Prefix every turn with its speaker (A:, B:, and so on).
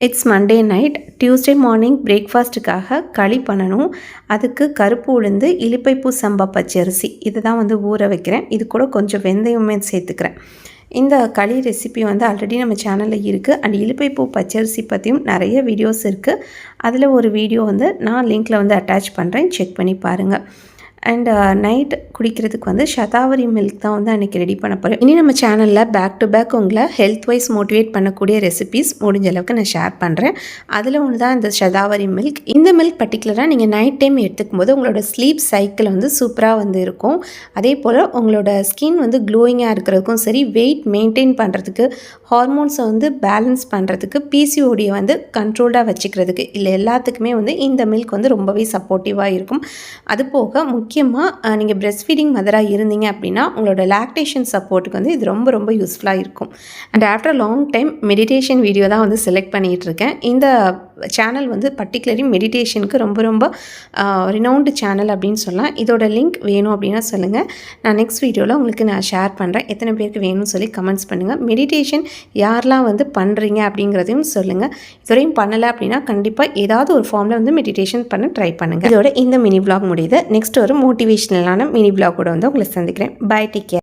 A: It's Monday night. Tuesday morning பிரேக்ஃபாஸ்ட்டுக்காக களி பண்ணணும். அதுக்கு கருப்பு உளுந்து, இலுப்பைப்பூ சம்பா பச்சரிசி இதை தான் வந்து ஊற வைக்கிறேன். இது கூட கொஞ்சம் வெந்தயமே சேர்த்துக்கிறேன். இந்த களி ரெசிபி வந்து ஆல்ரெடி நம்ம சேனலில் இருக்குது. அண்ட் இலுப்பைப்பூ பச்சரிசி பற்றியும் நிறைய வீடியோஸ் இருக்குது. அதில் ஒரு வீடியோ வந்து நான் லிங்க்கில் வந்து அட்டாச் பண்ணுறேன், செக் பண்ணி பாருங்கள். அண்ட் நைட் குடிக்கிறதுக்கு வந்து சதாவரி மில்க் தான் வந்து அன்றைக்கி ரெடி பண்ண போகிறேன். இனி நம்ம சேனலில் பேக் டு பேக் உங்களை ஹெல்த் வைஸ் மோட்டிவேட் பண்ணக்கூடிய ரெசிபீஸ் முடிஞ்ச அளவுக்கு நான் ஷேர் பண்ணுறேன். அதில் ஒன்று தான் இந்த சதாவரி மில்க். இந்த மில்க் பர்டிகுலராக நீங்கள் நைட் டைம் எடுத்துக்கும் போது உங்களோட ஸ்லீப் சைக்கிள் வந்து சூப்பராக வந்து இருக்கும். அதே போல் உங்களோட ஸ்கின் வந்து க்ளோயிங்காக இருக்கிறதுக்கும் சரி, வெயிட் மெயின்டைன் பண்ணுறதுக்கு, ஹார்மோன்ஸை வந்து பேலன்ஸ் பண்ணுறதுக்கு, பிசிஓடியை வந்து கண்ட்ரோல்டாக வச்சுக்கிறதுக்கு இல்லை எல்லாத்துக்குமே வந்து இந்த மில்க் வந்து ரொம்பவே சப்போர்ட்டிவாக இருக்கும். அது போக முக்கியமாக நீங்கள் பிரெஸ்ட் ஃபீடிங் மதராக இருந்தீங்க அப்படின்னா உங்களோட லாக்டேஷன் சப்போர்ட்டுக்கு வந்து இது ரொம்ப ரொம்ப யூஸ்ஃபுல்லாக இருக்கும். And after long time meditation video தான் வந்து செலக்ட் பண்ணிகிட்ருக்கேன். இந்த சேனல் வந்து பர்டிகுலரி மெடிடேஷனுக்கு ரொம்ப ரொம்ப ரினவுண்டு சேனல் அப்படின்னு சொல்லலாம். இதோட லிங்க் வேணும் அப்படின்னா சொல்லுங்கள், நான் நெக்ஸ்ட் வீடியோவில் உங்களுக்கு நான் ஷேர் பண்ணுறேன். எத்தனை பேருக்கு வேணும்னு சொல்லி கமெண்ட்ஸ் பண்ணுங்கள். மெடிடேஷன் யாரெல்லாம் வந்து பண்ணுறீங்க அப்படிங்கிறதையும் சொல்லுங்கள். இதுவரையும் பண்ணலை அப்படின்னா கண்டிப்பாக ஏதாவது ஒரு ஃபார்மில் வந்து மெடிடேஷன் பண்ண ட்ரை பண்ணுங்கள். இதோட இந்த மினி விளாக் முடியுது. நெக்ஸ்ட் ஒரு மோட்டிவேஷனலான மினி விளாக் கூட வந்து உங்களை சந்திக்கிறேன். Bye, take care.